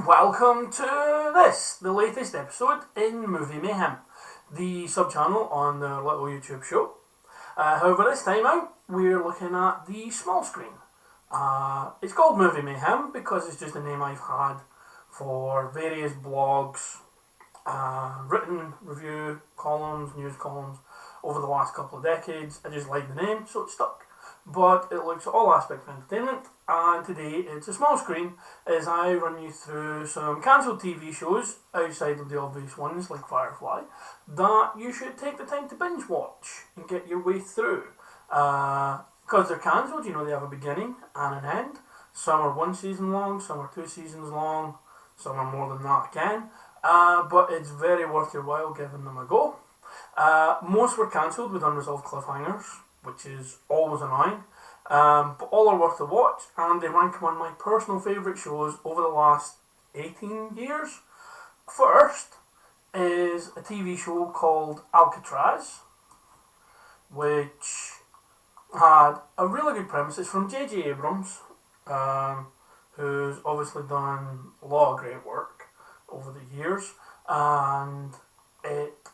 Welcome to this, the latest episode in Movie Mayhem, the sub-channel on the little YouTube show. However, this time out, we're looking at the small screen. It's called Movie Mayhem because it's just a name I've had for various blogs, written review columns, news columns over the last couple of decades. I just like the name, so it stuck. But it looks at all aspects of entertainment, and today it's a small screen as I run you through some cancelled TV shows outside of the obvious ones like Firefly that you should take the time to binge watch and get your way through. Because they're cancelled, you know, they have a beginning and an end. Some are 1 season long, some are 2 seasons long, some are more than that again. But it's very worth your while giving them a go. Most were cancelled with unresolved cliffhangers, which is always annoying, but all are worth a watch, and they rank among my personal favourite shows over the last 18 years. First is a TV show called Alcatraz, which had a really good premise. It's from J.J. Abrams, who's obviously done a lot of great work over the years, and it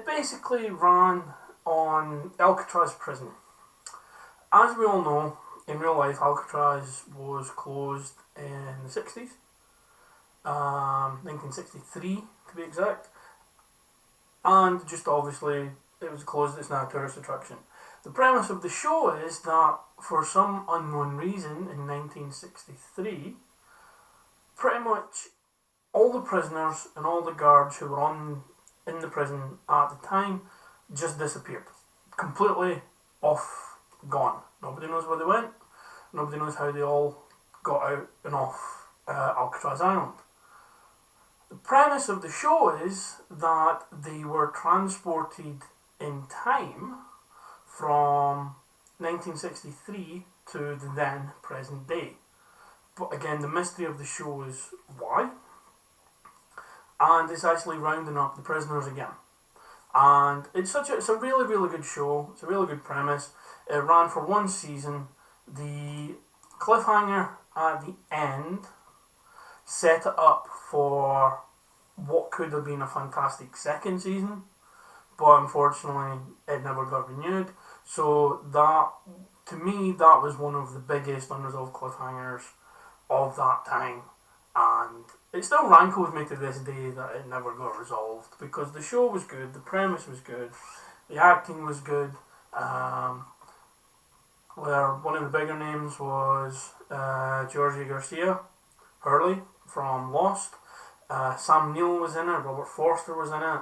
basically ran on Alcatraz prison. As we all know, in real life, Alcatraz was closed in the 60s, 1963 to be exact, and just obviously it was closed. It's now a tourist attraction. The premise of the show is that for some unknown reason in 1963, pretty much all the prisoners and all the guards who were in the prison at the time just disappeared. Completely off, gone. Nobody knows where they went. Nobody knows how they all got out and off Alcatraz Island. The premise of the show is that they were transported in time from 1963 to the then present day. But again, the mystery of the show is why. And it's actually rounding up the prisoners again. And it's a really, really good show. It's a really good premise. It ran for 1 season. The cliffhanger at the end set it up for what could have been a fantastic second season, but unfortunately it never got renewed. So that, to me, that was one of the biggest unresolved cliffhangers of that time. And it still rankles me to this day that it never got resolved, because the show was good, the premise was good, the acting was good. Where one of the bigger names was Georgie Garcia Hurley from Lost. Sam Neill was in it, Robert Forster was in it.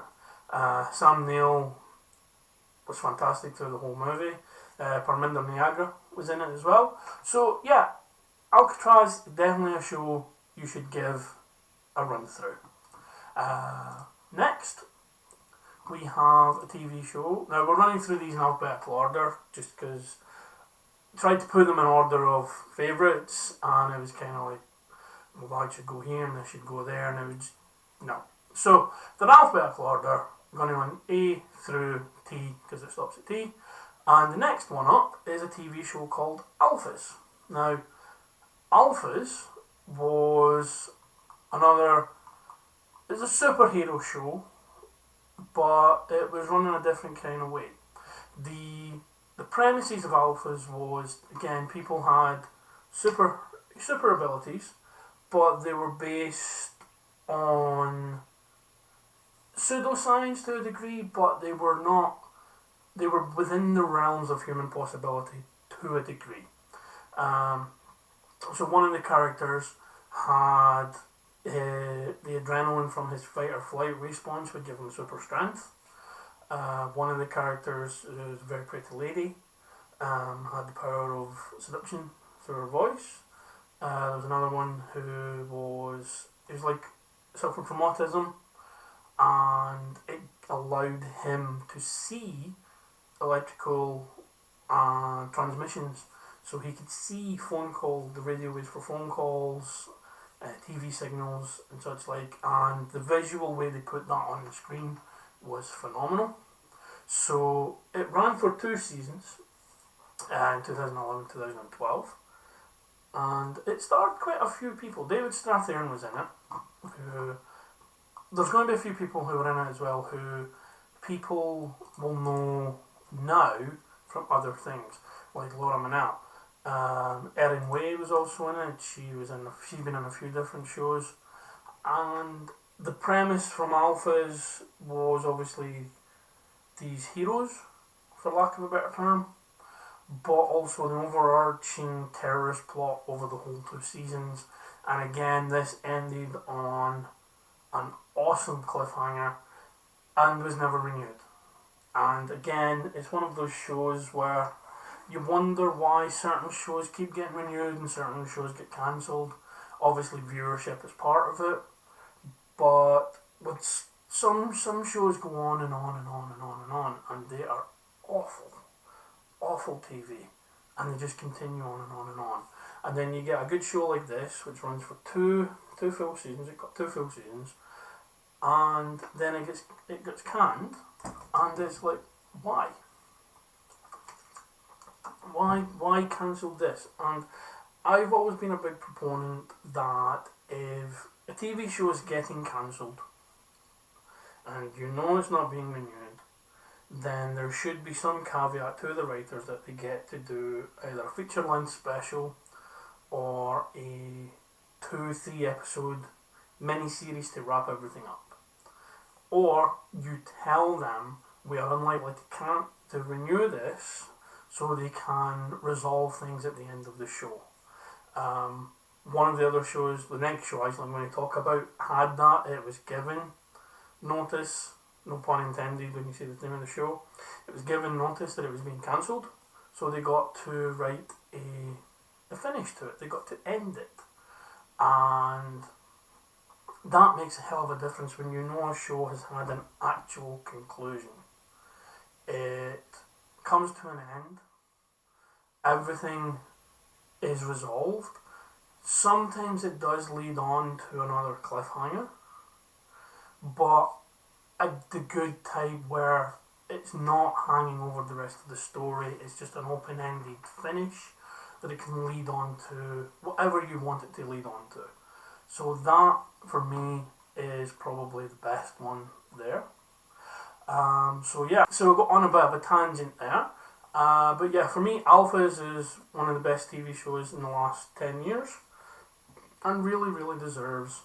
Sam Neill was fantastic through the whole movie. Parminder Niagara was in it as well. So yeah, Alcatraz, definitely a show you should give a run through. Next, we have a TV show. Now, we're running through these in alphabetical order just because I tried to put them in order of favourites, and it was kind of like, well, I should go here and I should go there, and it was no. So, the alphabetical order, I'm going to run A through T because it stops at T, and the next one up is a TV show called Alphas. Now, Alphas was it's a superhero show, but it was running a different kind of way. The premises of Alphas was, again, people had super abilities, but they were based on pseudoscience to a degree, but they were within the realms of human possibility to a degree. So one of the characters had the adrenaline from his fight or flight response would give him super strength. One of the characters, was a very pretty lady, had the power of seduction through her voice. There was another one who was like suffering from autism, and it allowed him to see electrical transmissions. So he could see phone calls, the radio waves for phone calls, TV signals and such like, and the visual way they put that on the screen was phenomenal. So it ran for 2 seasons, in 2011-2012. and it starred quite a few people. David Strathairn was in it. There's going to be a few people who were in it as well who people will know now from other things, like Laura Manel. Erin Way was also in it. She's been in a few different shows, and the premise from Alphas was obviously these heroes, for lack of a better term, but also the overarching terrorist plot over the whole 2 seasons. And again, this ended on an awesome cliffhanger and was never renewed. And again, it's one of those shows where you wonder why certain shows keep getting renewed and certain shows get cancelled. Obviously, viewership is part of it, but with some shows go on and on and on and on and on, and they are awful TV, and they just continue on and on and on. And then you get a good show like this, which runs for two full seasons. It got 2 full seasons, and then it gets canned, and it's like, why cancel this? And I've always been a big proponent that if a TV show is getting cancelled and you know it's not being renewed, then there should be some caveat to the writers that they get to do either a feature-length special or a 2-3 episode mini-series to wrap everything up. Or you tell them we are unlikely to renew this so they can resolve things at the end of the show. One of the other shows, the next show I'm going to talk about, had that. It was given notice, no pun intended when you say the name of the show, it was given notice that it was being cancelled, so they got to write a finish to it, they got to end it. And that makes a hell of a difference when you know a show has had an actual conclusion. It comes to an end, everything is resolved. Sometimes it does lead on to another cliffhanger, but the good type where it's not hanging over the rest of the story, it's just an open-ended finish that it can lead on to whatever you want it to lead on to. So that, for me, is probably the best one there. So we got on a bit of a tangent there. But yeah, for me, Alphas is one of the best TV shows in the last 10 years. And really deserves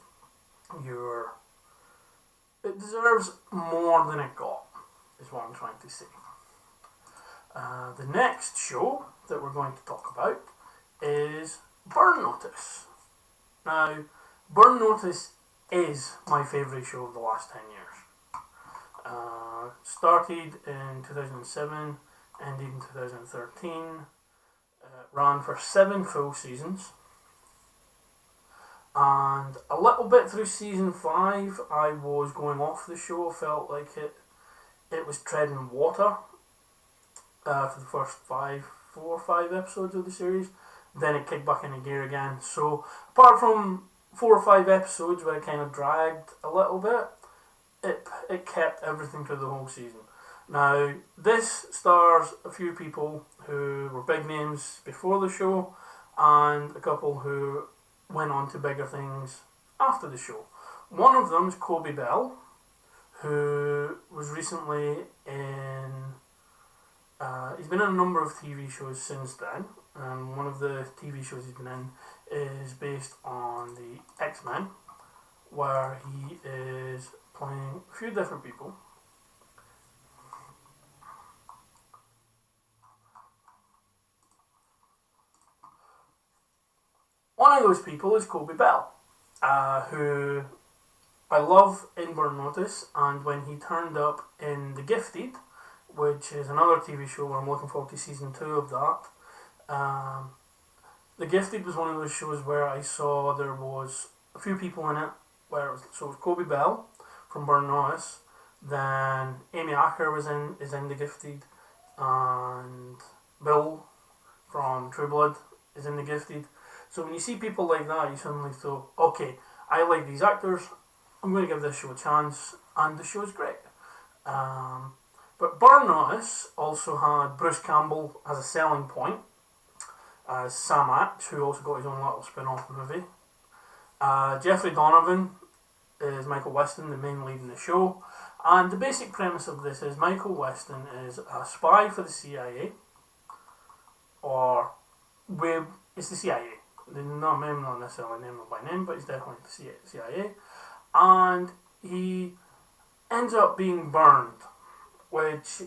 it deserves more than it got, is what I'm trying to say. The next show that we're going to talk about is Burn Notice. Now, Burn Notice is my favourite show of the last 10 years. Started in 2007, ended in 2013, ran for 7 full seasons. And a little bit through season 5, I was going off the show. Felt like it was treading water for the first 4 or 5 episodes of the series. Then it kicked back into gear again. So apart from 4 or 5 episodes where it kind of dragged a little bit, it kept everything through the whole season. Now, this stars a few people who were big names before the show and a couple who went on to bigger things after the show. One of them is Kobe Bell, who was recently in... he's been in a number of TV shows since then, and one of the TV shows he's been in is based on the X-Men, where he is playing a few different people. One of those people is Kobe Bell, who I love in Burn Notice, and when he turned up in The Gifted, which is another TV show where I'm looking forward to season 2 of that. The Gifted was one of those shows where I saw there was a few people in it, it was Kobe Bell from Burn Notice, then Amy Acker is in The Gifted, and Bill from True Blood is in The Gifted. So when you see people like that, you suddenly thought, okay, I like these actors, I'm going to give this show a chance, and the show is great. But Burn Notice also had Bruce Campbell as a selling point. as Sam Axe, who also got his own little spin-off movie. Jeffrey Donovan is Michael Weston, the main lead in the show. And the basic premise of this is Michael Weston is a spy for the CIA, or it's the CIA. They're not necessarily named by name, but he's definitely the CIA. And he ends up being burned, which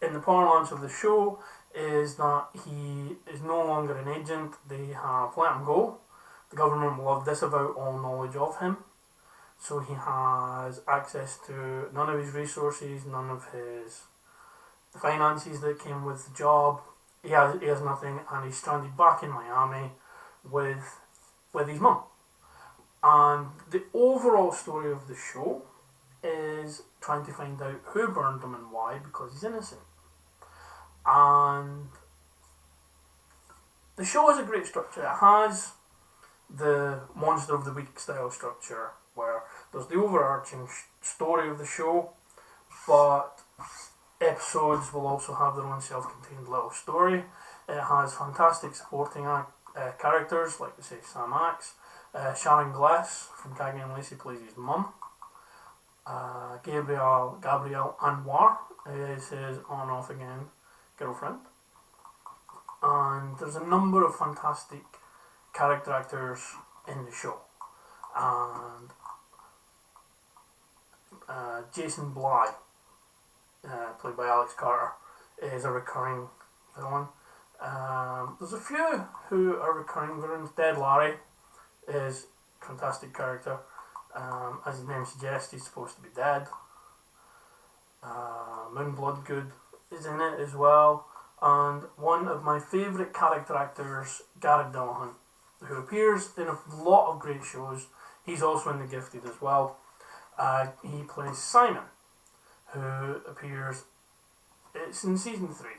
in the parlance of the show is that he is no longer an agent. They have let him go. The government will have disavowed all knowledge of him. So he has access to none of his resources, none of his finances that came with the job. He has nothing, and he's stranded back in Miami with his mum. And the overall story of the show is trying to find out who burned him and why, because he's innocent. And the show has a great structure. It has the Monster of the Week style structure, where there's the overarching story of the show, but episodes will also have their own self-contained little story. It has fantastic supporting characters, like we say, Sam Axe. Sharon Glass from Cagney and Lacey plays his mum. Gabrielle Anwar is his on-off again girlfriend. And there's a number of fantastic character actors in the show. And Jason Bly, played by Alex Carter, is a recurring villain. There's a few who are recurring villains. Dead Larry is a fantastic character. As his name suggests, he's supposed to be dead. Moon Bloodgood is in it as well. And one of my favourite character actors, Garrett Dillahunt, who appears in a lot of great shows. He's also in The Gifted as well. He plays Simon, who appears, it's in season 3.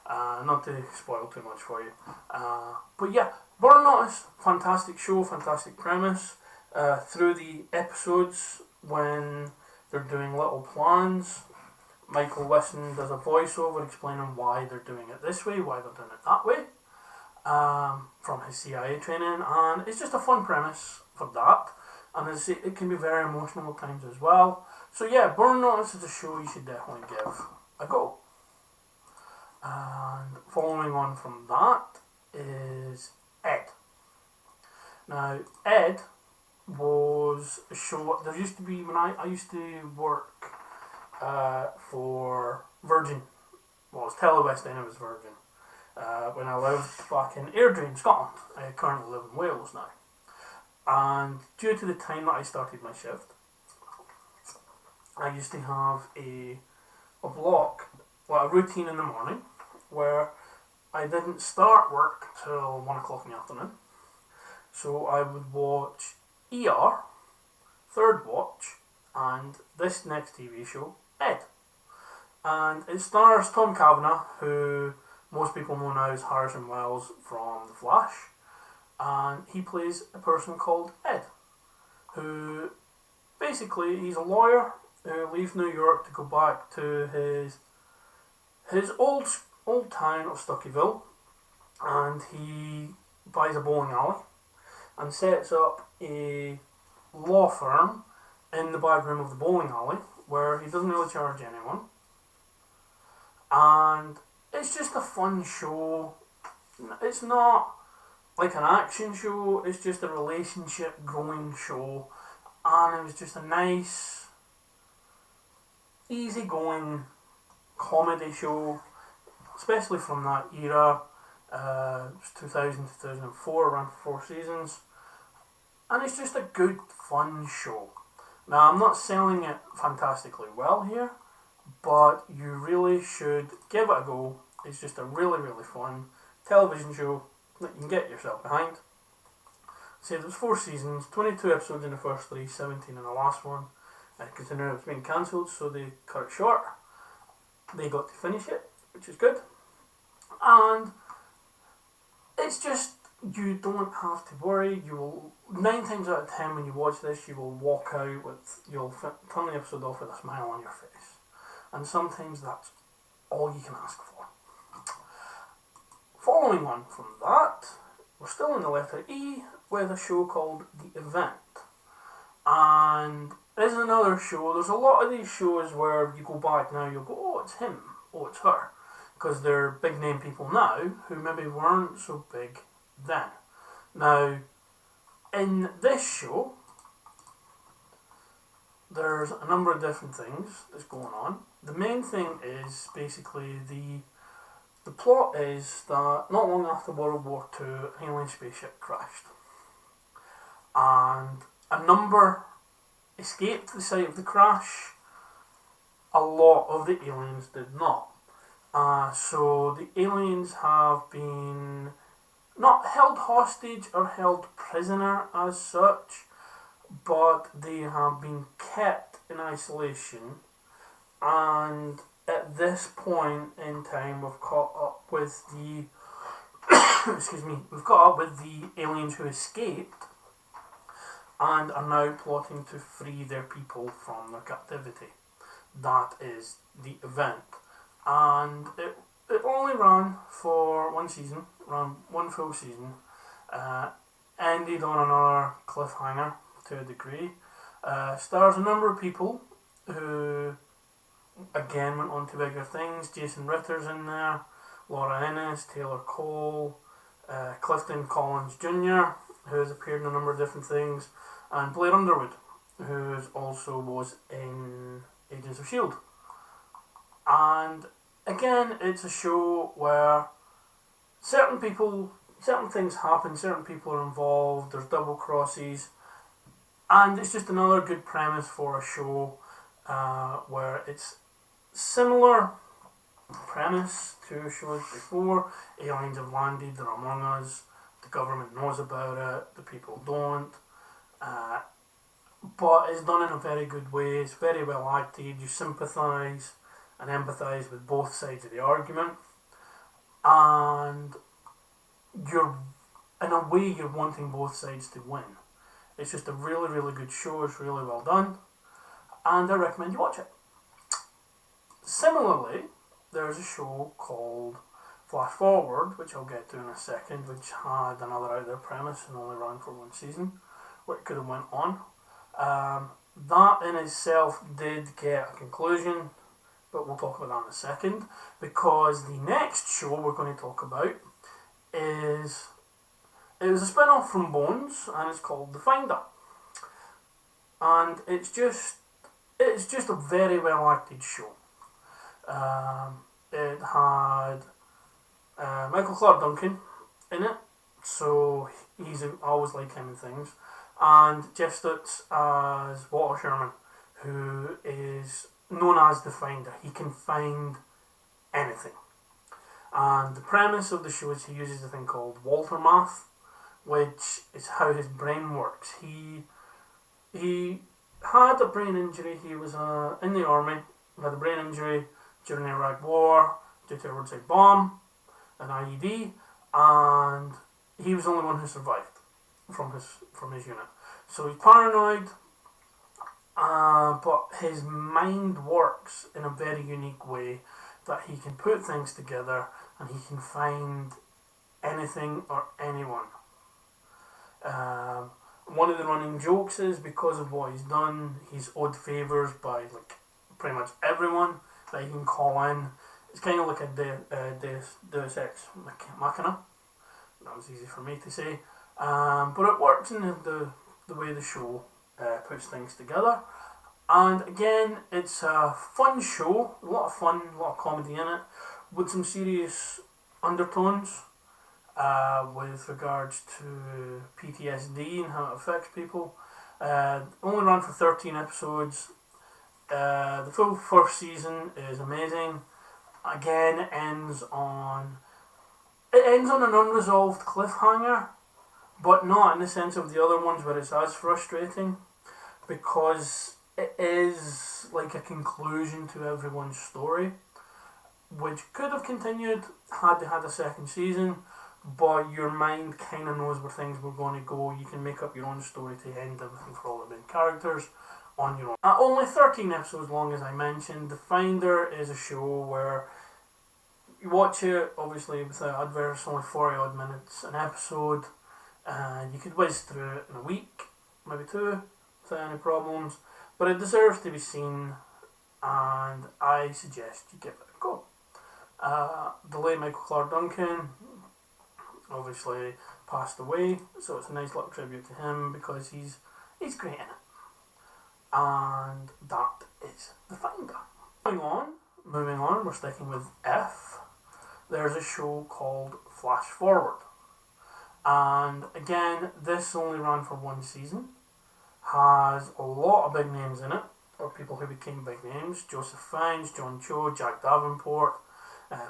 Not to spoil too much for you. But yeah, Burn Notice, fantastic show, fantastic premise. Through the episodes, when they're doing little plans, Michael Weston does a voiceover explaining why they're doing it this way, why they're doing it that way, from his CIA training, and it's just a fun premise for that. And as I say, it can be very emotional at times as well. So yeah, Burn Notice is a show you should definitely give a go. And following on from that is Ed. Now, Ed was a show, there used to be, when I used to work for Virgin, well, it was Telewest then, it was Virgin, when I lived back in Airdrie, Scotland. I currently live in Wales now. And due to the time that I started my shift, I used to have a block, well, a routine in the morning, where I didn't start work till 1 o'clock in the afternoon. So I would watch ER, Third Watch, and this next TV show, Ed. And it stars Tom Cavanagh, who most people know now as Harrison Wells from The Flash. And he plays a person called Ed, who basically, he's a lawyer who leaves New York to go back to his old town of Stuckyville, and he buys a bowling alley and sets up a law firm in the back room of the bowling alley, where he doesn't really charge anyone. And it's just a fun show. It's not like an action show, it's just a relationship growing show, and it was just a nice, easygoing comedy show, especially from that era. It was 2000 to 2004, around 4 seasons, and it's just a good fun show. Now, I'm not selling it fantastically well here, but you really should give it a go. It's just a really, really fun television show that you can get yourself behind. Say there was 4 seasons, 22 episodes in the first 3, 17 in the last one. Considering it was being cancelled, so they cut it short. They got to finish it, which is good. And it's just, you don't have to worry. You will, 9 times out of 10 when you watch this, you will walk out with, you'll turn the episode off with a smile on your face. And sometimes that's all you can ask for. Following on from that, we're still in the letter E with a show called The Event. And this is another show. There's a lot of these shows where you go back now, you'll go, oh, it's him, oh, it's her. Because they're big name people now who maybe weren't so big then. Now, in this show, there's a number of different things that's going on. The main thing is basically the plot is that not long after World War II, an alien spaceship crashed. And a number escaped the site of the crash. A lot of the aliens did not. So the aliens have been not held hostage or held prisoner as such, but they have been kept in isolation, and at this point in time we've caught up with the we've caught up with the aliens who escaped and are now plotting to free their people from their captivity. That is The Event. And it only ran for one season, ran one full season, ended on another cliffhanger to a degree. Stars a number of people who again went on to bigger things. Jason Ritter's in there, Laura Innes, Taylor Cole, Clifton Collins Jr., who has appeared in a number of different things, and Blair Underwood, who also was in Agents of S.H.I.E.L.D. And again, it's a show where certain things happen, certain people are involved, there's double crosses, and it's just another good premise for a show where it's similar premise to shows before. Aliens have landed, they're among us, the government knows about it, the people don't, but it's done in a very good way. It's very well acted. You sympathise and empathise with both sides of the argument, and you're, in a way, you're wanting both sides to win. It's just a really, really good show. It's really well done, and I recommend you watch it. Similarly, there's a show called Flash Forward, which I'll get to in a second, which had another out there premise and only ran for one season, where it could have went on. That in itself did get a conclusion, but we'll talk about that in a second, because the next show we're going to talk about is, it was a spin-off from Bones, and it's called The Finder. And it's just a very well acted show. It had Michael Clark Duncan in it, so I always like him in things, and Jeff Stutz as Walter Sherman, who is known as the Finder. He can find anything. And the premise of the show is he uses a thing called Walter Math, which is how his brain works. He had a brain injury. He was in the army, had a brain injury during the Iraq War due to a roadside bomb, an IED, and he was the only one who survived from his unit. So he's paranoid, but his mind works in a very unique way that he can put things together and he can find anything or anyone. One of the running jokes is, because of what he's done, he's owed favours by pretty much everyone that he can call in. It's kind of like a Deus Ex Machina. That was easy for me to say. But it works in the way the show puts things together. And again, it's a fun show, a lot of fun, a lot of comedy in it, with some serious undertones with regards to PTSD and how it affects people. Only ran for 13 episodes. The full first season is amazing. Again, it ends on an unresolved cliffhanger, but not in the sense of the other ones where it's as frustrating, because it is like a conclusion to everyone's story, which could have continued had they had a second season, but your mind kind of knows where things were going to go. You can make up your own story to end everything for all the main characters on your own. Only 13 episodes long, as I mentioned. The Finder is a show where you watch it, obviously, without adverts, only 40 odd minutes an episode, and you could whiz through it in a week, maybe two, without any problems. But it deserves to be seen, and I suggest you give it a go. The late Michael Clark Duncan obviously passed away, so it's a nice little tribute to him because he's great in it. And that is The Finder. Moving on, we're sticking with F. There's a show called Flash Forward. And again, this only ran for one season. Has a lot of big names in it, or people who became big names. Joseph Fiennes, John Cho, Jack Davenport,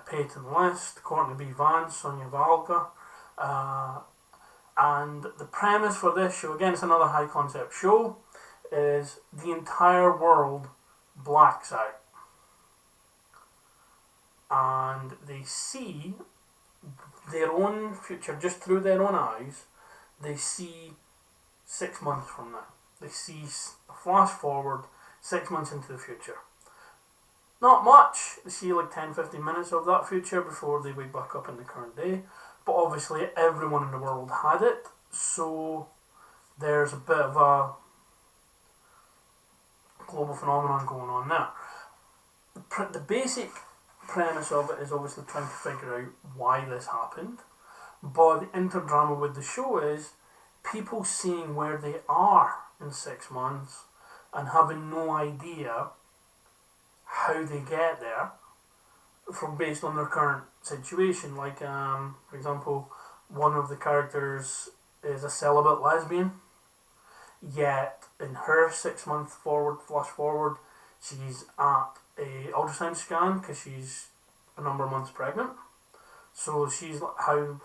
Peyton List, Courtney B. Vance, Sonia Valga. And the premise for this show, again, it's another high concept show, is the entire world blacks out. And they see their own future just through their own eyes. They see 6 months from now. They see a flash forward 6 months into the future. Not much. They see like 10-15 minutes of that future before they wake back up in the current day. But obviously everyone in the world had it, so there's a bit of a global phenomenon going on there. The basic premise of it is obviously trying to figure out why this happened, but the interdrama with the show is people seeing where they are in 6 months and having no idea how they get there from based on their current situation. Like, for example, one of the characters is a celibate lesbian, yet in her 6 month flash forward, she's at a ultrasound scan because she's a number of months pregnant. So she's like, how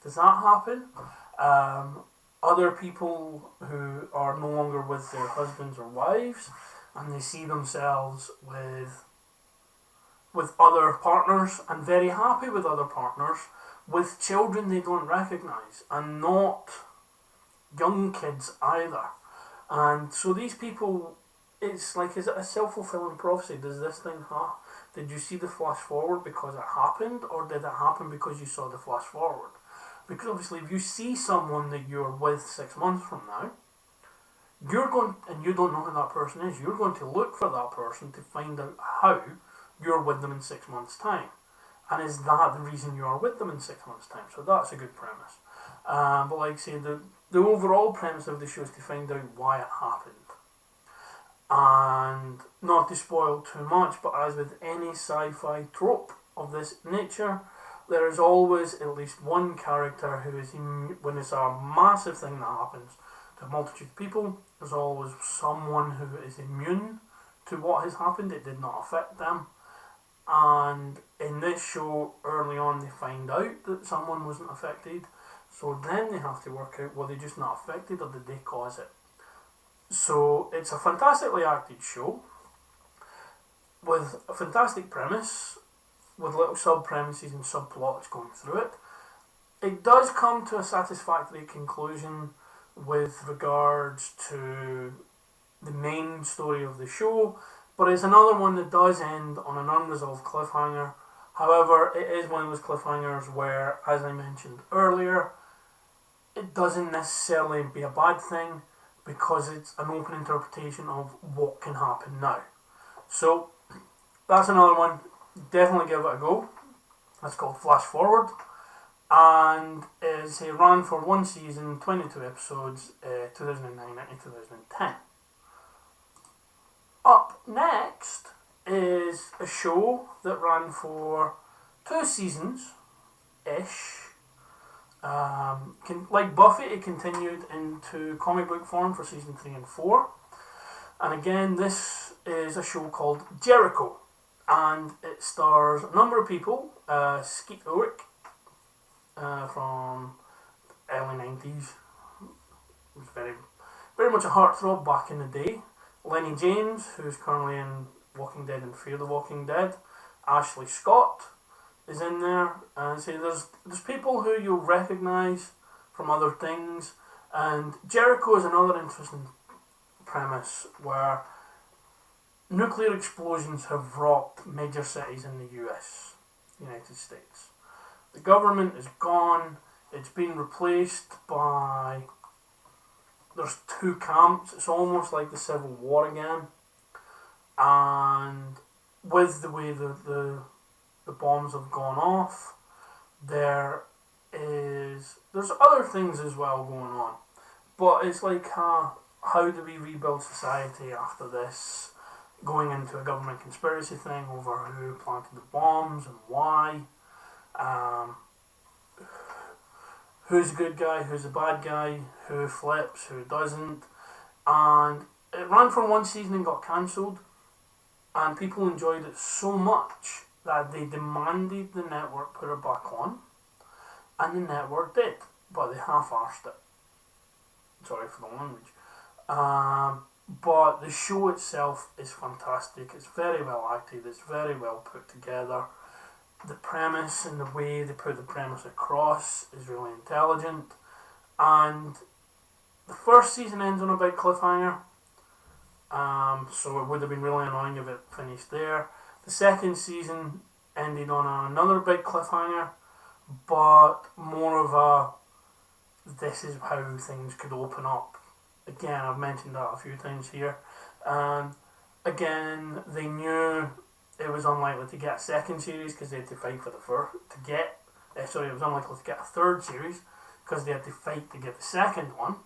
does that happen? Other people who are no longer with their husbands or wives, and they see themselves with other partners and very happy with other partners, with children they don't recognise, and not young kids either. And so these people, it's like, is it a self-fulfilling prophecy? Does this thing happen? Did you see the flash forward because it happened, or did it happen because you saw the flash forward? Because obviously if you see someone that you're with 6 months from now, you're going, and you don't know who that person is, you're going to look for that person to find out how you're with them in 6 months' time. And is that the reason you are with them in 6 months' time? So that's a good premise. But like I say, the overall premise of the show is to find out why it happened. And not to spoil too much, but as with any sci-fi trope of this nature, there is always at least one character who is, when it's a massive thing that happens to a multitude of people, there's always someone who is immune to what has happened. It did not affect them. And in this show, early on, they find out that someone wasn't affected. So then they have to work out, were they just not affected or did they cause it? So it's a fantastically acted show with a fantastic premise, with little sub-premises and subplots going through it. It does come to a satisfactory conclusion with regards to the main story of the show, but it's another one that does end on an unresolved cliffhanger. However, it is one of those cliffhangers where, as I mentioned earlier, it doesn't necessarily be a bad thing because it's an open interpretation of what can happen now. So, that's another one. Definitely give it a go. It's called Flash Forward, and it ran for one season, 22 episodes, 2009 and 2010. Up next is a show that ran for 2 seasons-ish. Like Buffy, it continued into comic book form for season 3 and 4. And again, this is a show called Jericho. And it stars a number of people. Skeet Ulrich from the early 90s. It was very much a heartthrob back in the day. Lenny James, who's currently in Walking Dead and Fear the Walking Dead. Ashley Scott is in there. And so there's people who you'll recognise from other things. And Jericho is another interesting premise where nuclear explosions have rocked major cities in the US. United States. The government is gone. It's been replaced by... There's two camps. It's almost like the Civil War again. And with the way the bombs have gone off, there's other things as well going on. But it's like, how do we rebuild society after this? Going into a government conspiracy thing over who planted the bombs and why. Who's the good guy, who's the bad guy, who flips, who doesn't. And it ran for one season and got cancelled. And people enjoyed it so much that they demanded the network put it back on. And the network did. But they half-arsed it. Sorry for the language. But the show itself is fantastic. It's very well acted. It's very well put together. The premise and the way they put the premise across is really intelligent. And the first season ends on a big cliffhanger. So it would have been really annoying if it finished there. The second season ended on another big cliffhanger, but more of a this is how things could open up. Again, I've mentioned that a few times here. Again, they knew it was unlikely to get a second series because they had to fight for the first to get. It was unlikely to get a third series because they had to fight to get the second one.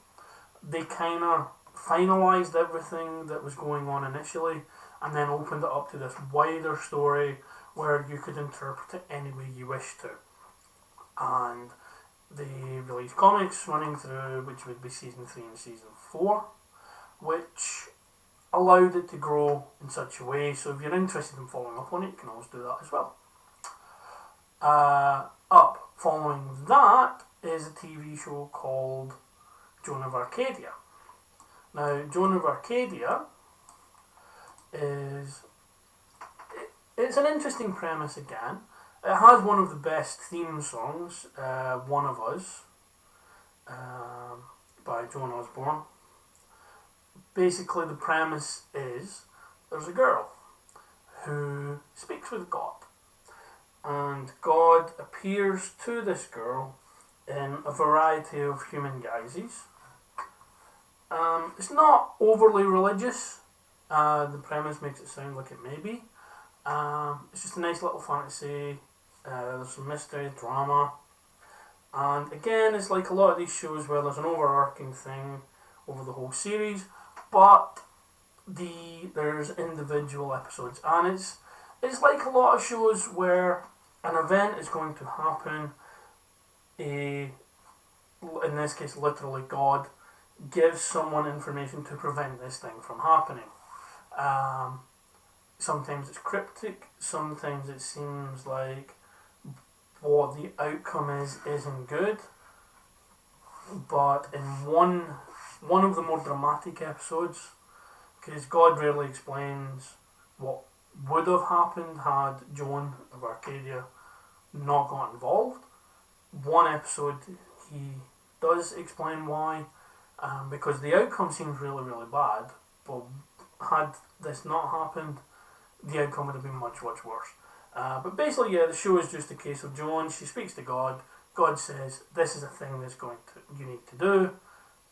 They kind of finalised everything that was going on initially and then opened it up to this wider story where you could interpret it any way you wish to. And they released comics running through, which would be season 3 and season 4, which allowed it to grow in such a way. So if you're interested in following up on it, you can always do that as well. Following that is a TV show called Joan of Arcadia. Now, Joan of Arcadia it's an interesting premise again. It has one of the best theme songs, One of Us, by Joan Osborne. Basically, the premise is there's a girl who speaks with God, and God appears to this girl in a variety of human guises. It's not overly religious. The premise makes it sound like it may be. It's just a nice little fantasy. There's some mystery, drama, and again, it's like a lot of these shows where there's an overarching thing over the whole series, but there's individual episodes, and it's like a lot of shows where an event is going to happen. In this case, literally, God gives someone information to prevent this thing from happening. Sometimes it's cryptic, sometimes it seems like what the outcome isn't good. But in one of the more dramatic episodes, because God rarely explains what would have happened had Joan of Arcadia not got involved. One episode he does explain why, because the outcome seems really, really bad, but had this not happened, the outcome would have been much, much worse. But basically, yeah, the show is just a case of Joan. She speaks to God. God says, this is a thing you need to do.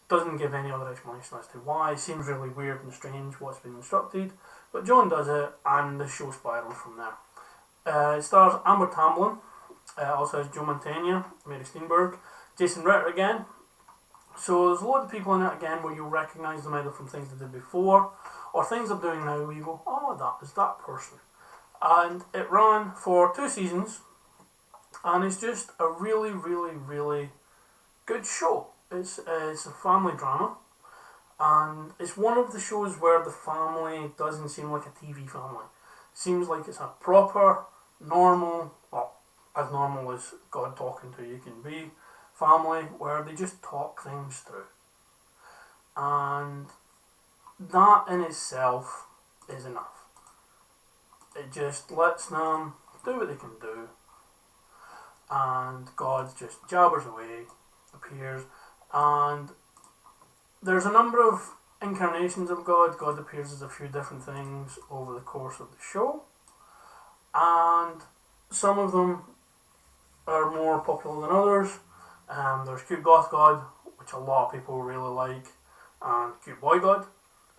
Doesn't give any other explanation as to why. Seems really weird and strange what's been instructed. But Joan does it, and the show spirals from there. It stars Amber Tamblyn. Also has Joe Mantegna, Mary Steenburgen, Jason Ritter again. So there's a lot of people in it again where you'll recognise them either from things they did before or things they're doing now where you go, oh, that is that person. And it ran for 2 seasons, and it's just a really, really, really good show. It's a family drama, and it's one of the shows where the family doesn't seem like a TV family. Seems like it's a proper, normal, well, as normal as God talking to you can be, family where they just talk things through. And that in itself is enough. It just lets them do what they can do, and God just jabbers away, appears, and there's a number of incarnations of God. God appears as a few different things over the course of the show, and Some of them are more popular than others. There's Cute Goth God, which a lot of people really like, and Cute Boy God.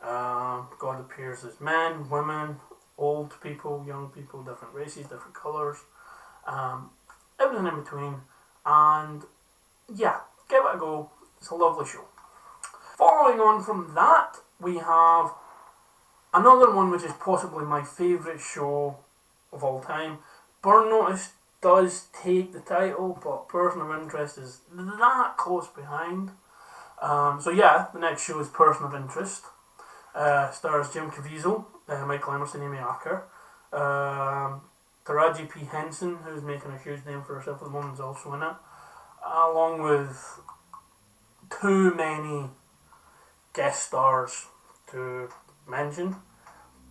God appears as men, women, old people, young people, different races, different colours, everything in between. And yeah, give it a go. It's a lovely show. Following on from that, we have another one which is possibly my favourite show of all time. Burn Notice does take the title, but Person of Interest is that close behind. So yeah, the next show is Person of Interest. Stars Jim Caviezel, Michael Emerson, Amy Acker. Taraji P. Henson, who's making a huge name for herself at the moment, is also in it. Along with too many guest stars to mention.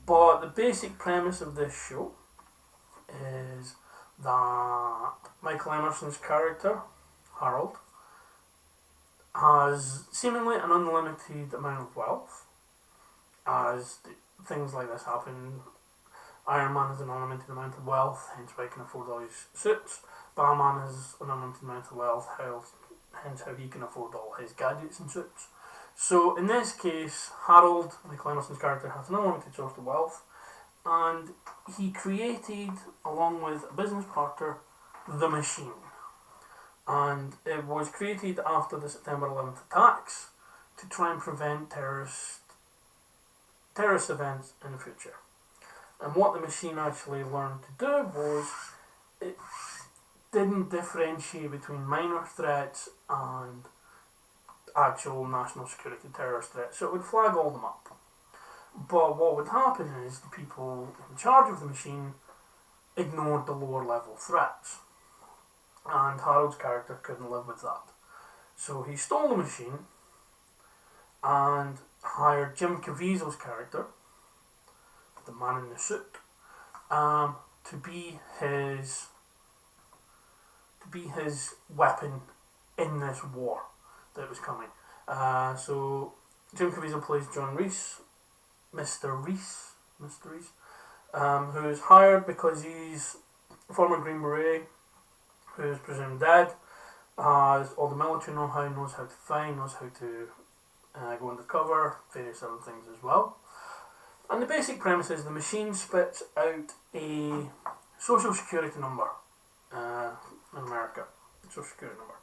But the basic premise of this show is that Michael Emerson's character, Harold, has seemingly an unlimited amount of wealth. As things like this happen, Iron Man has an unlimited amount of wealth, hence why he can afford all his suits. Batman has an unlimited amount of wealth, hence how he can afford all his gadgets and suits. So in this case, Harold, Michael Emerson's character, has an unlimited source of wealth, and he created, along with a business partner, the Machine. And it was created after the September 11th attacks to try and prevent terrorist events in the future. And what the Machine actually learned to do was it didn't differentiate between minor threats and actual national security terrorist threats, so it would flag all them up. But what would happen is the people in charge of the Machine ignored the lower level threats, and Harold's character couldn't live with that. So he stole the Machine and hired Jim Caviezel's character, the man in the suit, to be his weapon in this war that was coming. So Jim Caviezel plays John Reese, Mr. Reese, who is hired because he's a former Green Beret who's presumed dead, has all the military know-how, knows how to find, knows how to go undercover, various other things as well. And the basic premise is the Machine spits out a social security number in America, social security number.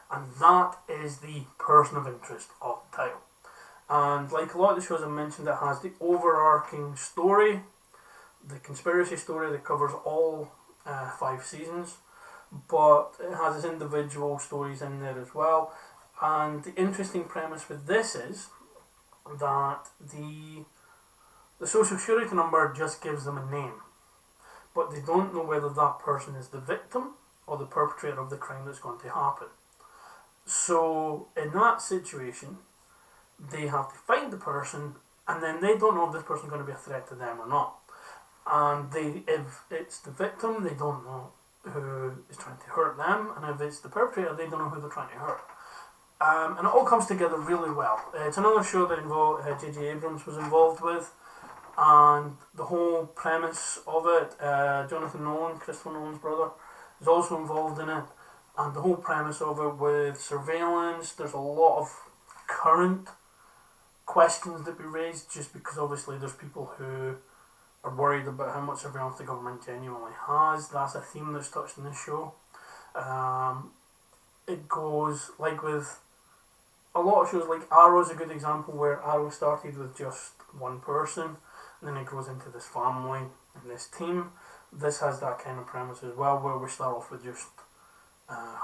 And that is the person of interest of the title. And like a lot of the shows I mentioned, it has the overarching story, the conspiracy story that covers all 5 seasons, but it has its individual stories in there as well. And the interesting premise with this is that the social security number just gives them a name, but they don't know whether that person is the victim or the perpetrator of the crime that's going to happen. So in that situation, they have to find the person, and then they don't know if this person is going to be a threat to them or not. And if it's the victim, they don't know who is trying to hurt them, and if it's the perpetrator, they don't know who they're trying to hurt. And it all comes together really well. It's another show that J.J. Abrams was involved with, and the whole premise of it, Jonathan Nolan, Christopher Nolan's brother, is also involved in it, and the whole premise of it with surveillance, there's a lot of current questions that be raised, just because obviously there's people who are worried about how much surveillance the government genuinely has. That's a theme that's touched in this show. It goes, like with a lot of shows, like Arrow is a good example, where Arrow started with just one person, and then it grows into this family and this team. This has that kind of premise as well, where we start off with just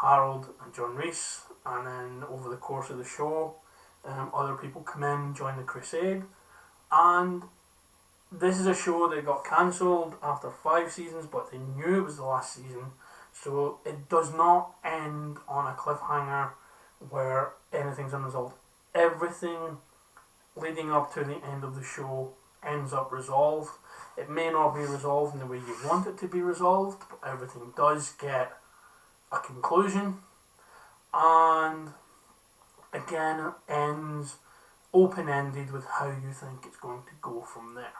Harold and John Reese, and then over the course of the show, other people come in, join the crusade, and this is a show that got cancelled after 5 seasons, but they knew it was the last season, so it does not end on a cliffhanger where anything's unresolved. Everything leading up to the end of the show ends up resolved. It may not be resolved in the way you want it to be resolved, but everything does get a conclusion, and again it ends open-ended with how you think it's going to go from there.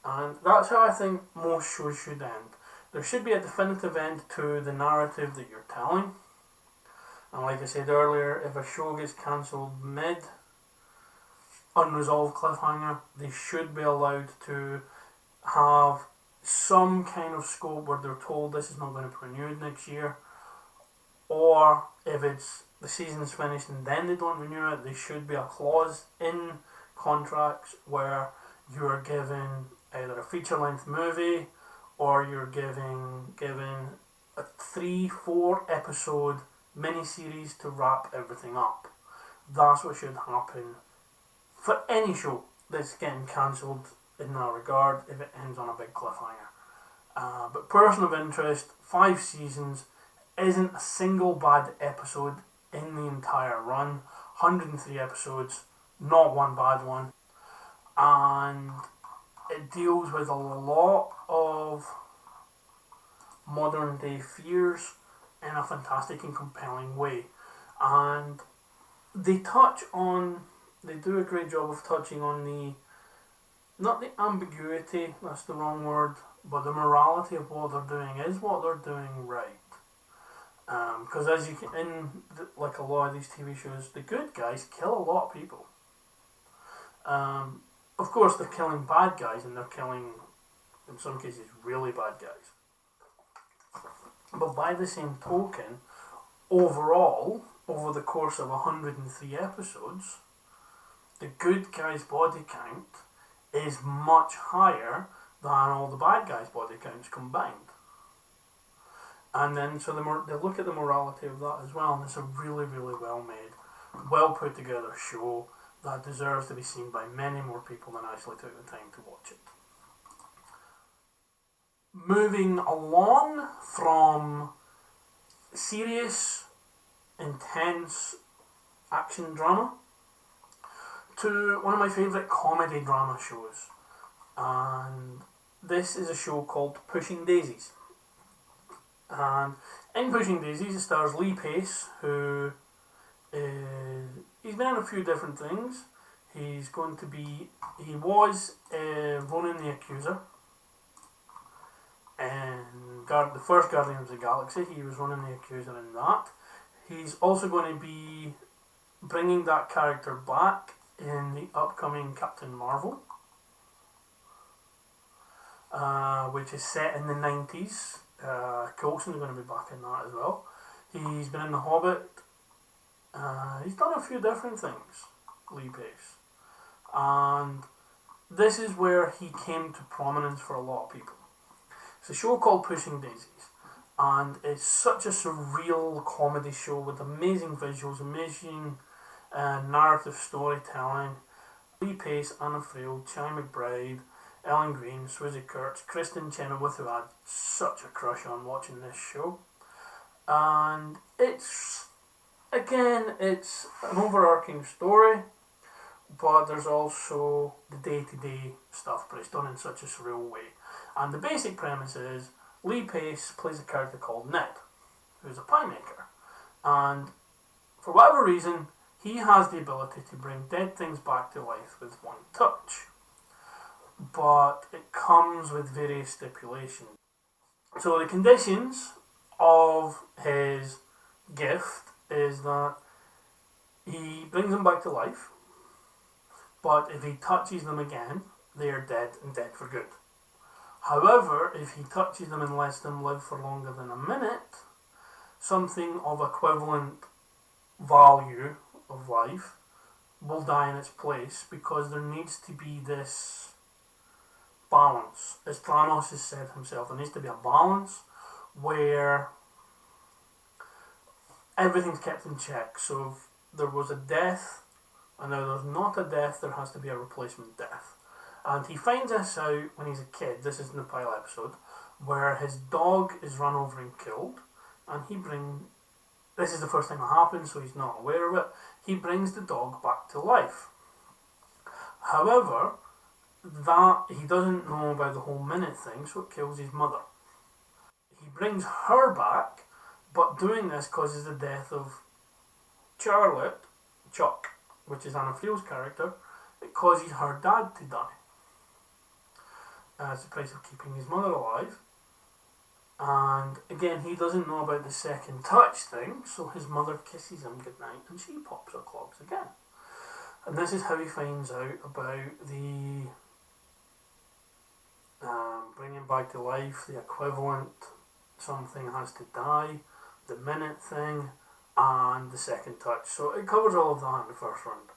And that's how I think most shows should end. There should be a definitive end to the narrative that you're telling. And like I said earlier, if a show gets cancelled mid unresolved cliffhanger, they should be allowed to have some kind of scope where they're told this is not going to be renewed next year. Or if it's the season's finished and then they don't renew it, there should be a clause in contracts where you are given either a feature-length movie or you're given a 3-4 episode miniseries to wrap everything up. That's what should happen for any show that's getting cancelled in that regard if it ends on a big cliffhanger. But Person of Interest, 5 seasons, isn't a single bad episode in the entire run. 103 episodes, not one bad one. And it deals with a lot of modern day fears in a fantastic and compelling way. And they do a great job of touching on not the ambiguity, that's the wrong word, but the morality of what they're doing. Is what they're doing right? Because as you can, like a lot of these TV shows, the good guys kill a lot of people. Of course, they're killing bad guys, and they're killing, in some cases, really bad guys. But by the same token, overall, over the course of 103 episodes, the good guys' body count is much higher than all the bad guys' body counts combined. And then, so they look at the morality of that as well, and it's a really, really well made, well put together show that deserves to be seen by many more people than actually took the time to watch it. Moving along from serious, intense action drama to one of my favourite comedy drama shows. And this is a show called Pushing Daisies. And in Pushing Daisies, it stars Lee Pace, who he's been in a few different things. He was Ronan the Accuser in the first Guardians of the Galaxy. He was Ronan the Accuser in that. He's also going to be bringing that character back in the upcoming Captain Marvel, which is set in the 90s. Coulson's going to be back in that as well. He's been in The Hobbit. He's done a few different things, Lee Pace. And this is where he came to prominence for a lot of people. It's a show called Pushing Daisies. And it's such a surreal comedy show with amazing visuals, amazing narrative storytelling. Lee Pace, Anna Friel, Chai McBride, Ellen Green, Swizzy Kurtz, Kristen Chenoweth, who I had such a crush on watching this show. And it's an overarching story, but there's also the day-to-day stuff, but it's done in such a surreal way. And the basic premise is Lee Pace plays a character called Ned, who's a pie maker. And for whatever reason, he has the ability to bring dead things back to life with one touch. But it comes with various stipulations. So the conditions of his gift is that he brings them back to life, but if he touches them again, they are dead and dead for good. However, if he touches them and lets them live for longer than a minute, something of equivalent value of life will die in its place, because there needs to be this balance. As Thanos has said himself, there needs to be a balance where everything's kept in check. So if there was a death and now there's not a death, there has to be a replacement death. And he finds this out when he's a kid. This is in the pilot episode, where his dog is run over and killed, and this is the first time it happens, so he's not aware of it. He brings the dog back to life. However, that he doesn't know about the whole minute thing, so it kills his mother. He brings her back, but doing this causes the death of Chuck, which is Anna Friel's character. It causes her dad to die as the price of keeping his mother alive. And again, he doesn't know about the second touch thing, so his mother kisses him goodnight and she pops her clogs again. And this is how he finds out about the bringing back to life, the equivalent, something has to die, the minute thing, and the second touch. So it covers all of that in the first round.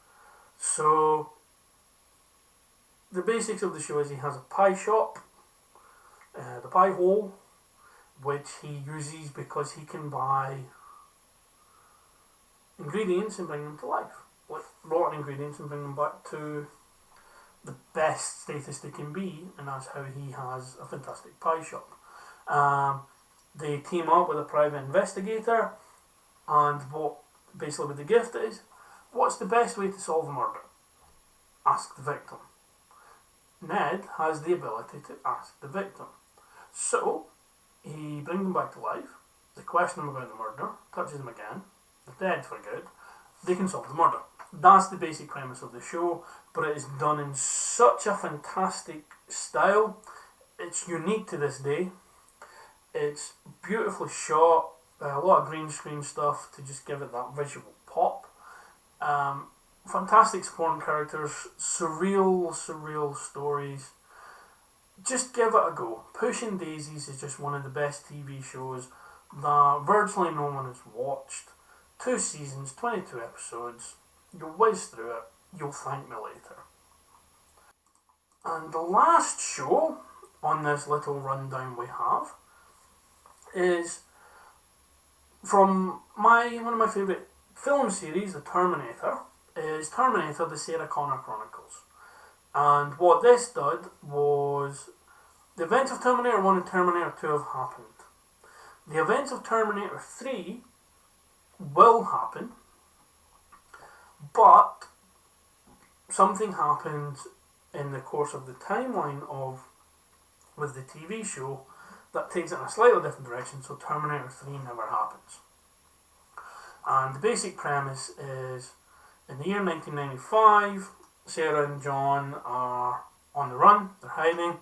So the basics of the show is he has a pie shop, the pie hole, which he uses because he can buy ingredients and bring them to life. Like rotten ingredients and bring them back to the best status they can be, and that's how he has a fantastic pie shop. They team up with a private investigator, and what basically the gift is, what's the best way to solve a murder? Ask the victim. Ned has the ability to ask the victim. So, he brings them back to life, they question them about the murder, touches them again, they're dead for good, they can solve the murder. That's the basic premise of the show, but it is done in such a fantastic style. It's unique to this day. It's beautifully shot, a lot of green screen stuff to just give it that visual pop. Fantastic supporting characters, surreal stories. Just give it a go. Pushing Daisies is just one of the best TV shows that virtually no one has watched. 2 seasons, 22 episodes. You'll whiz through it. You'll thank me later. And the last show on this little rundown we have is from one of my favourite film series, The Terminator, is Terminator, the Sarah Connor Chronicles. And what this did was, the events of Terminator 1 and Terminator 2 have happened. The events of Terminator 3 will happen, but something happens in the course of the timeline with the TV show that takes it in a slightly different direction, so Terminator 3 never happens. And the basic premise is, in the year 1995, Sarah and John are on the run, they're hiding,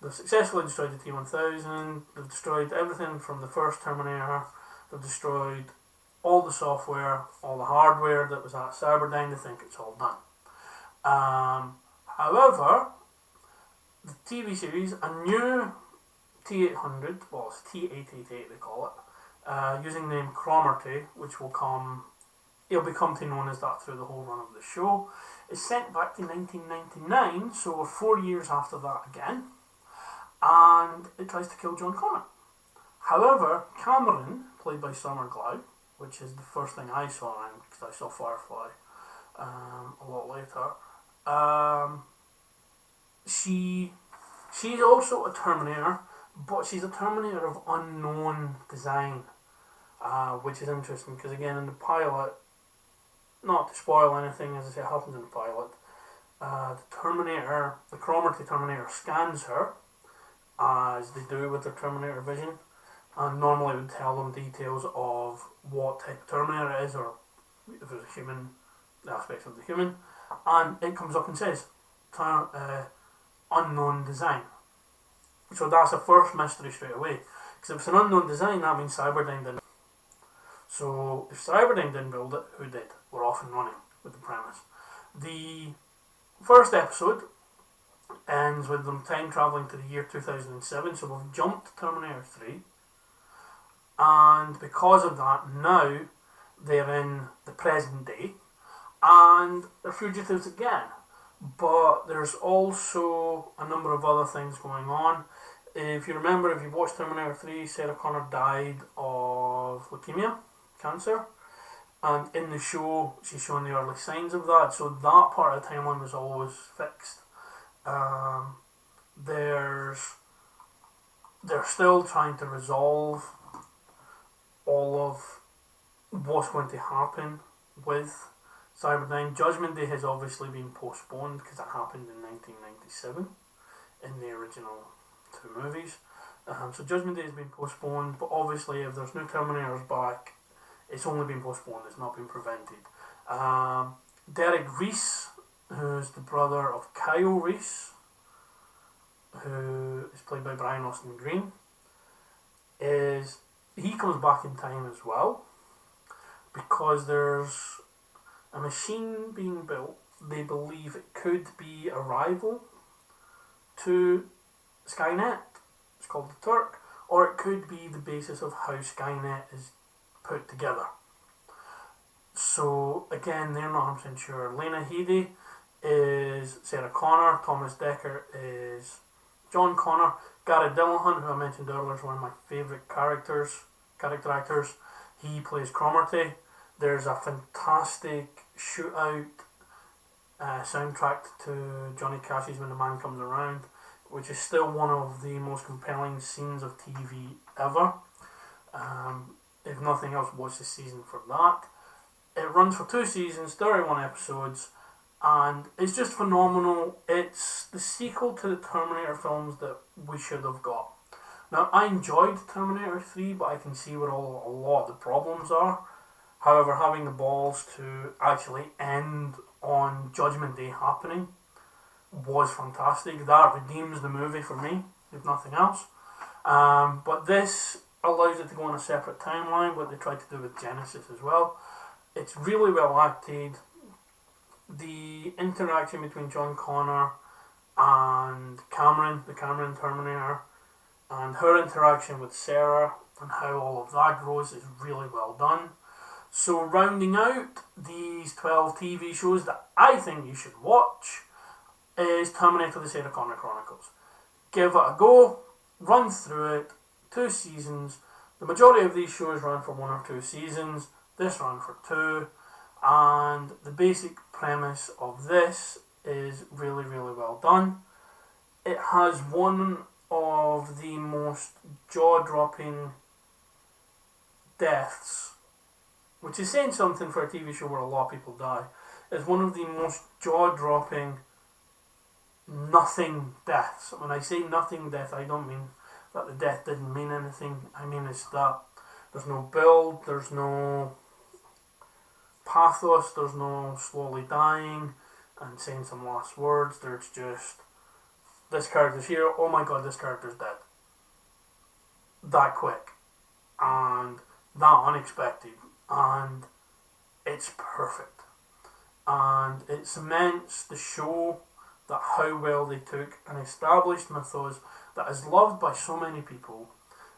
they've successfully destroyed the T-1000, they've destroyed everything from the first Terminator, they've destroyed all the software, all the hardware that was at Cyberdyne. They think it's all done. However, the TV series, a new T-800, well it's T-888 they call it, using the name Cromarty, which it'll become to known as that through the whole run of the show, is sent back to 1999, so we're 4 years after that again, and it tries to kill John Connor. However, Cameron, played by Summer Glau, which is the first thing I saw because I saw Firefly a lot later, she's also a Terminator, but she's a Terminator of unknown design, which is interesting because again in the pilot, not to spoil anything, as I say, it happens in the pilot, the Cromarty Terminator scans her, as they do with their Terminator vision, and normally would tell them details of what type of Terminator it is, or if it's a human, the aspects of the human, and it comes up and says unknown design. So that's a first mystery straight away, because if it's an unknown design, that means Cyberdyne didn't. So if Cyberdyne didn't build it, who did? We're off and running with the premise. The first episode ends with them time travelling to the year 2007, so we've jumped Terminator 3, and because of that, now they're in the present day, and they're fugitives again. But there's also a number of other things going on. If you remember, if you watched Terminator 3, Sarah Connor died of leukemia, cancer, and in the show she's shown the early signs of that, so that part of the timeline was always fixed. They're still trying to resolve all of what's going to happen with Cyberdyne. Judgment Day has obviously been postponed because it happened in 1997 in the original 2 movies. So Judgment Day has been postponed, but obviously if there's no Terminators back, it's only been postponed, it's not been prevented. Derek Reese, who's the brother of Kyle Reese, who is played by Brian Austin Green, is he comes back in time as well, because there's a machine being built. They believe it could be a rival to Skynet. It's called the Turk, or it could be the basis of how Skynet is put together. So again, they're not 100% sure. Lena Headey is Sarah Connor. Thomas Dekker is John Connor. Gary Dillahunt, who I mentioned earlier, is one of my favourite character actors. He plays Cromarty. There's a fantastic shootout soundtrack to Johnny Cash's When the Man Comes Around, which is still one of the most compelling scenes of TV ever. If nothing else, watch the season for that. It runs for 2 seasons, 31 episodes, and it's just phenomenal. It's the sequel to the Terminator films that we should have got. Now, I enjoyed Terminator 3, but I can see what a lot of the problems are. However, having the balls to actually end on Judgment Day happening was fantastic. That redeems the movie for me, if nothing else. But this allows it to go on a separate timeline, what they tried to do with Genesis as well. It's really well acted. The interaction between John Connor and Cameron, the Cameron Terminator, and her interaction with Sarah and how all of that grows is really well done. So rounding out these 12 TV shows that I think you should watch is Terminator the Sarah Connor Chronicles. Give it a go, run through it, 2 seasons. The majority of these shows run for 1 or 2 seasons. This ran for 2. And the basic premise of this is really, really well done. It has one of the most jaw-dropping deaths, which is saying something for a TV show where a lot of people die. It's one of the most jaw-dropping nothing deaths. When I say nothing death, I don't mean that the death didn't mean anything. I mean it's that there's no build, there's no pathos, there's no slowly dying and saying some last words. There's just, this character's here, oh my god, this character's dead. That quick. And that unexpected. And it's perfect. And it cements the show that how well they took an established mythos that is loved by so many people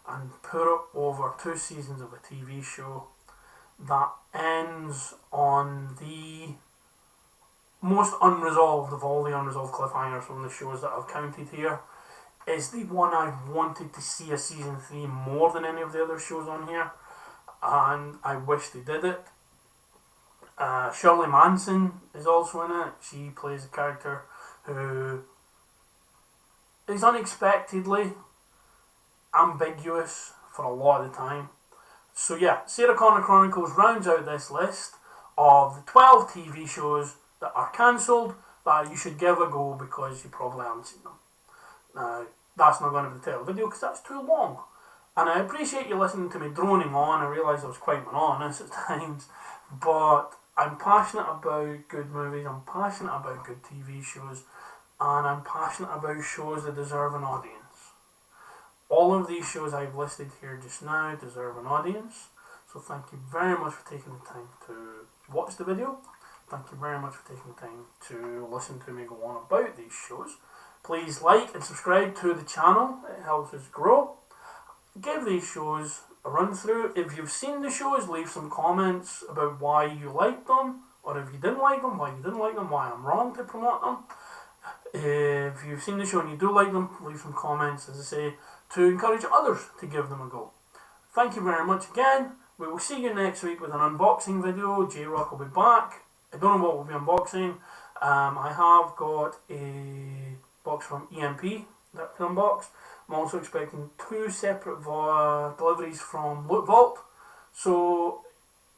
and put it over 2 seasons of a TV show that ends on the most unresolved of all the unresolved cliffhangers from the shows that I've counted here. Is the one I've wanted to see a season 3 more than any of the other shows on here, and I wish they did it. Shirley Manson is also in it. She plays a character who is unexpectedly ambiguous for a lot of the time. So yeah, Sarah Connor Chronicles rounds out this list of the 12 TV shows that are cancelled that you should give a go because you probably haven't seen them. Now, that's not going to be the title of the video because that's too long. And I appreciate you listening to me droning on. I realise I was quite monotonous at times, but I'm passionate about good movies, I'm passionate about good TV shows, and I'm passionate about shows that deserve an audience. All of these shows I've listed here just now deserve an audience, so thank you very much for taking the time to watch the video. Thank you very much for taking the time to listen to me go on about these shows. Please like and subscribe to the channel, it helps us grow. Give these shows a run through. If you've seen the shows, leave some comments about why you liked them, or if you didn't like them, why you didn't like them, why I'm wrong to promote them. If you've seen the show and you do like them, leave some comments, as I say, to encourage others to give them a go. Thank you very much again. We will see you next week with an unboxing video. J-Rock will be back. I don't know what we'll be unboxing. I have got a box from EMP that can unbox. I'm also expecting 2 separate deliveries from Loot Vault. So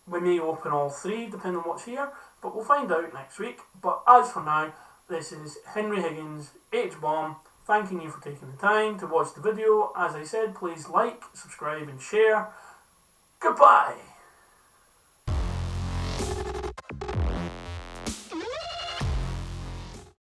we may open all 3 depending on what's here, but we'll find out next week. But as for now, this is Henry Higgins, H-Bomb, thanking you for taking the time to watch the video. As I said, please like, subscribe and share. Goodbye!